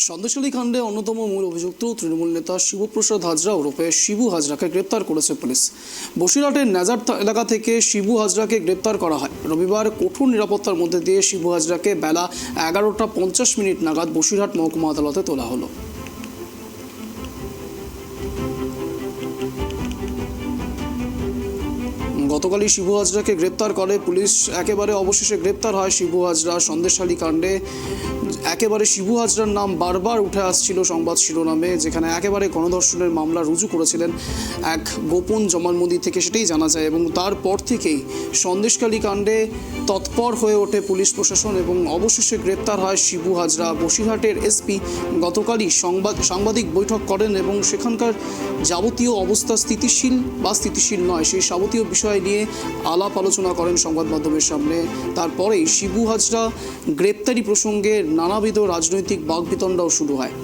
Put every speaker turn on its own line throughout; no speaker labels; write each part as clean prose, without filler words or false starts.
সন্দেশখালী কাণ্ডে অন্যতম মূল অভিযুক্ত তৃণমূল নেতা শিবপ্রসাদ হাজরা ওরফে শিবু হাজরাকে গ্রেপ্তার করেছে পুলিশ। বসিরহাটের নাজার এলাকা থেকে শিবু হাজরাকে গ্রেপ্তার করা হয়। রবিবার কঠোর নিরাপত্তার মধ্যে দিয়ে শিবু হাজরাকে বেলা 11:50 নাগাদ বসিরহাট মহকুমা আদালতে তোলা হলো। গতকালই শিবু হাজরাকে গ্রেপ্তার করে পুলিশ। একেবারে অবশেষে গ্রেপ্তার হয় শিবু হাজরা। সন্দেশখালী কাণ্ডে একেবারে শিবু হাজরার নাম বারবার উঠে আসছিল সংবাদ শিরোনামে, যেখানে একেবারে গণধর্ষণের মামলা রুজু করেছিলেন এক গোপন জবানবন্দি থেকে, সেটাই জানা যায়। এবং তারপর থেকেই সন্দেশখালী কাণ্ডে তৎপর হয়ে ওঠে পুলিশ প্রশাসন এবং অবশেষে গ্রেপ্তার হয় শিবু হাজরা। বসিরহাটের এসপি গতকালই সাংবাদিক বৈঠক করেন এবং সেখানকার যাবতীয় অবস্থা স্থিতিশীল বা স্থিতিশীল নয় সেই যাবতীয় বিষয় নিয়ে আলাপ আলোচনা করেন সংবাদ মাধ্যমের সামনে। তারপরেই শিবু হাজরা গ্রেপ্তারি প্রসঙ্গে নানাবিধ রাজনৈতিক বাকবিতণ্ডাও শুরু হয়।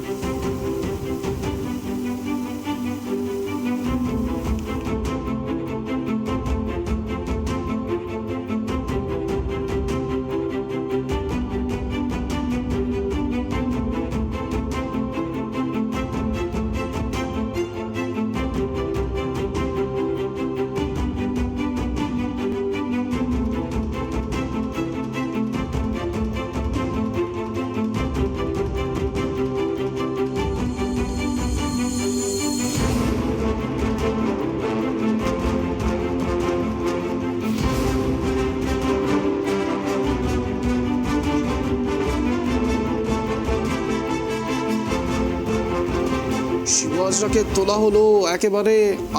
শিবু হাজরাকে তোলা হলো একেবারে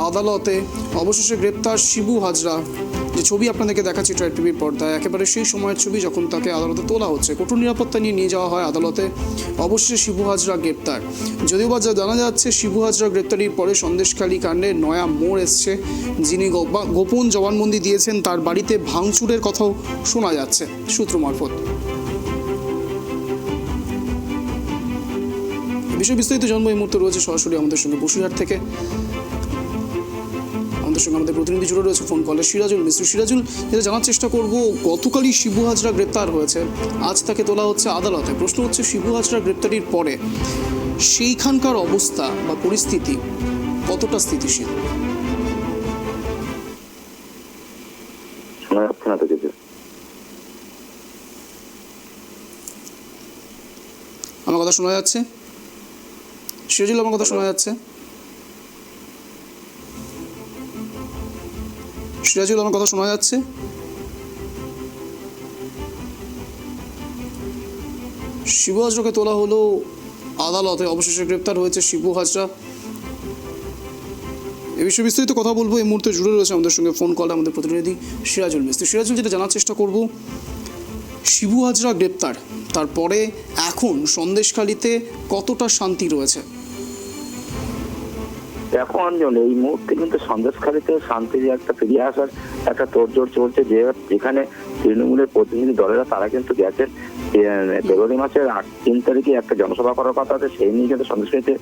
আদালতে। অবশেষে গ্রেপ্তার শিবু হাজরা। যে ছবি আপনাদেরকে দেখাচ্ছি ট্রাই টিভির পর্দায়, একেবারে সেই সময়ের ছবি যখন তাকে আদালতে তোলা হচ্ছে। কঠোর নিরাপত্তা নিয়ে যাওয়া হয় আদালতে। অবশেষে শিবু হাজরা গ্রেপ্তার। যদিও বা যা জানা যাচ্ছে, শিবু হাজরা গ্রেপ্তারির পরে সন্দেশখালী কাণ্ডে নয়া মোড় এসছে। যিনি গোপন জবানবন্দি দিয়েছেন তার বাড়িতে ভাঙচুরের কথাও শোনা যাচ্ছে সূত্র মারফত। বিষয় বিস্তারিত জানবো এই মুহূর্তে রয়েছে সরাসরি আমাদের সঙ্গে বসিরহাট থেকে। আমাদের সঙ্গে আমাদের প্রতিনিধি জুড়ে রয়েছে ফোন কলে সিরাজুল মিশ্র। সিরাজুল, যেটা জানার চেষ্টা করব, গতকালই শিবু হাজরা গ্রেপ্তার হয়েছে, আজ তাকে তোলা হচ্ছে আদালতে। প্রশ্ন হচ্ছে, শিবু হাজরা গ্রেপ্তারির পরে সেইখানকার অবস্থা বা পরিস্থিতি কতটা স্থিতিশীল? আমার কথা শোনা যাচ্ছে? সিরাজুল, আমার কথা শোনা যাচ্ছে? সিরাজুল, আমার কথা শোনা যাচ্ছে? শিবু হাজরাকে তোলা হলো আদালতে। অবশেষে গ্রেপ্তার হয়েছে শিবু হাজরা। এ বিষয়ে বিস্তারিত কথা বলবো। এই মুহূর্তে জুড়ে রয়েছে আমাদের সঙ্গে ফোন কলে আমাদের প্রতিনিধি সিরাজুল মিস্ত্রি। সিরাজুল, যেটা জানার চেষ্টা করব, শিবু হাজরা গ্রেপ্তার, তারপরে এখন সন্দেশখালীতে কতটা শান্তি রয়েছে?
এখন এই মুহূর্তে কিন্তু সন্দেশখালীতে শান্তির একটা ফিরিয়ে আসার একটা তোড়জোড় চলছে। যেখানে তৃণমূলের প্রতিনিধি দলেরা তারা কিন্তু গেছেন ফেব্রুয়ারি মাসের 3 তারিখে একটা জনসভা করার কথা আছে, সেই নিয়ে কিন্তু সন্দেশখালীতে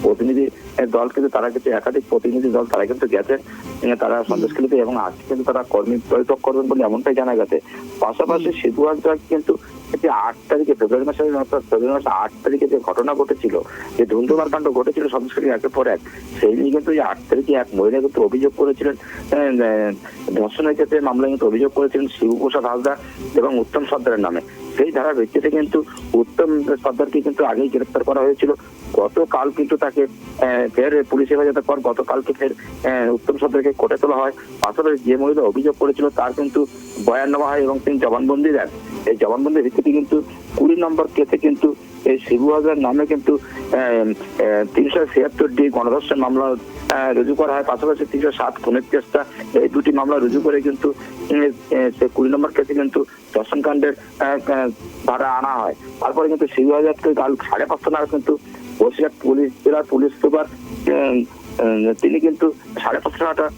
প্রতিনিধি দল কিন্তু তারা কিন্তু একাধিক প্রতিনিধি দল তারা কিন্তু গেছেন তারা সন্দেশখালীতে, এবং আজকে কিন্তু তারা কর্মী বৈঠক করবেন বলে এমনটাই জানা গেছে। পাশাপাশি শিবু হাজরা কিন্তু 8 তারিখে ফেব্রুয়ারি মাসের 8 তারিখে যে ঘটনা ঘটেছিল, যে ধুন্ধুমার কাণ্ড ঘটেছিল সন্দেশখালী একের পর এক, সেই নিয়ে কিন্তু 8 তারিখে এক মহিলা কিন্তু অভিযোগ করেছিলেন, ধর্ষণের ক্ষেত্রে মামলায় কিন্তু অভিযোগ করেছিলেন শিবপ্রসাদ হাজরা এবং উত্তম সর্দারের নামে। সেই ধারার ভিত্তিতে কিন্তু উত্তম সর্দারকে কিন্তু আগেই গ্রেপ্তার করা হয়েছিল। গতকাল কিন্তু তাকে ফের পুলিশ হেফাজতের পর গতকালকে ফের উত্তম সর্দারকে কোর্টে তোলা হয়। পাশাপাশি যে মহিলা অভিযোগ করেছিল তার কিন্তু বয়ান নেওয়া হয় এবং তিনি জবানবন্দি দেন। এই জবানবন্দির ভিত্তিতে কিন্তু 20 নম্বর কেসে কিন্তু এই শিবু হাজরার নামে কিন্তু 376D গণধর্ষণ মামলা রুজু করা হয়। পাশাপাশি 307 খুনের চেষ্টা, এই দুটি মামলা রুজু করে কিন্তু 20 নম্বর কেসে কিন্তু ধর্ষণ কাণ্ডের ধারা আনা হয়। তারপরে কিন্তু শিবু হাজরাকে কাল 5:30 নাগাদ কিন্তু বসিরহাট জেলার পুলিশ সুপার তিনি কিন্তু 5:30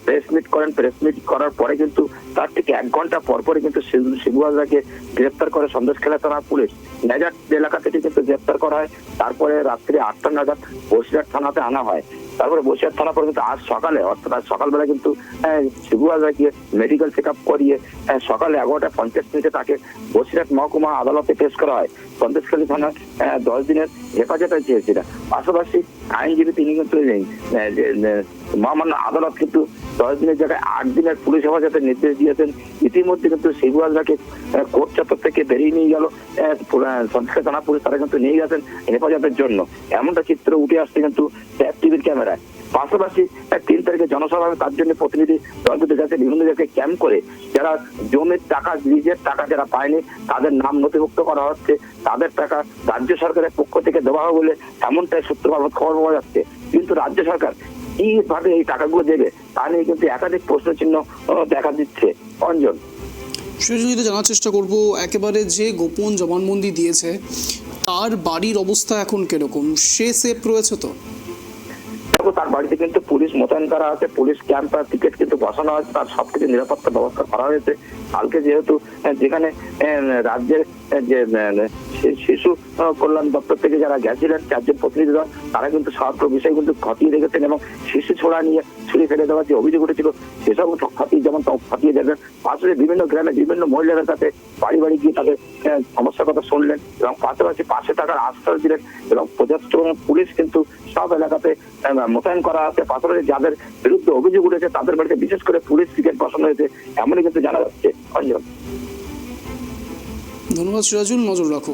প্রেস মিট করেন। প্রেস মিট করার পরে কিন্তু তার থেকে 1 ঘন্টা পরপরই কিন্তু শিবু হাজরাকে গ্রেপ্তার করে সন্দেশখালী থানা পুলিশ। নাজার এলাকা থেকে কিন্তু গ্রেপ্তার করা হয়। তারপরে রাত্রি 8টা নাগাদ বসিরহাট থানাতে আনা হয়। তারপরে বসিরহাট থানা পর্যন্ত আজ সকালে, অর্থাৎ আজ সকালবেলা কিন্তু শিবু হাজরাকে মেডিকেল চেক আপ করিয়ে সকালে 11:50 তাকে বসিরহাট মহকুমা আদালতে পেশ করা হয়। সন্দেশখালী থানার 10 দিনের হেফাজতে চেয়েছিল। পাশাপাশি আইনজীবী তিনি কিন্তু মহামান্য আদালত কিন্তু 10 দিনের জায়গায় 8 দিনের পুলিশ হেফাজতের নির্দেশ দিয়েছেন। ইতিমধ্যে কিন্তু শিবু হাজরাকে কোর্ট চত্বর থেকে বেরিয়ে নিয়ে গেল সন্দেশখালী থানা পুলিশ, তারা কিন্তু নিয়ে গেছেন হেফাজতের জন্য। এমনটা চিত্র উঠে আসছে কিন্তু ট্যাব টিভির ক্যামেরায়। পাশাপাশি 3 তারিখে জনসভা হবে, তার জন্য প্রতিনিধি দল দুটো যাচ্ছে বিভিন্ন জায়গায় ক্যাম্প করে যারা জমির টাকা, লিজের টাকা যারা পায়নি তাদের নাম নথিভুক্ত করা হচ্ছে, তাদের টাকা রাজ্য সরকারের পক্ষ থেকে দেওয়া হবে বলে এমনটাই সূত্র মারফত খবর পাওয়া যাচ্ছে। কিন্তু রাজ্য সরকার কিভাবে এই টাকাগুলো দেবে তা নিয়ে কিন্তু একাধিক প্রশ্নচিহ্ন দেখা দিচ্ছে। অঞ্জন,
সেটা জানার চেষ্টা করব, একেবারে যে গোপন জবানবন্দি দিয়েছে তার বাড়ির অবস্থা এখন কিরকম? সে সেফ রয়েছে তো?
দেখো, তার বাড়িতে কিন্তু পুলিশ মোতায়েন করা আছে, পুলিশ ক্যাম্প আর টিকিট কিন্তু বসানো হয়েছে, তার সবকিছু নিরাপত্তা ব্যবস্থা করা হয়েছে। কালকে যেহেতু যেখানে রাজ্যের যে শিশু কল্যাণ দপ্তর থেকে যারা গেছিলেন 4 জন প্রতিনিধি দল, তারা কিন্তু সমগ্র বিষয় কিন্তু খতিয়ে দেখেছেন এবং শিশু ছোড়া নিয়ে ছুরি ফেলে দেওয়ার যে অভিযোগ উঠেছিল সেসব খতিয়ে যেমন খতিয়ে দেখবেন। পাশাপাশি বিভিন্ন গ্রামে বিভিন্ন মহিলাদের কাছে বাড়ি বাড়ি গিয়ে তাদের সমস্যার কথা শুনলেন এবং পাশাপাশি পাশে থাকার আশ্বাস দিলেন এবং পর্যাপ্ত পুলিশ কিন্তু সব এলাকাতে মোতায়েন করা আছে। পাশাপাশি যাদের বিরুদ্ধে অভিযোগ উঠেছে তাদের বাড়িতে বিশেষ করে পুলিশ পিকেট বসানো হয়েছে, এমনই কিন্তু জানা যাচ্ছে। অঞ্জন,
ধন্যবাদ সিরাজুল, নজর রাখো।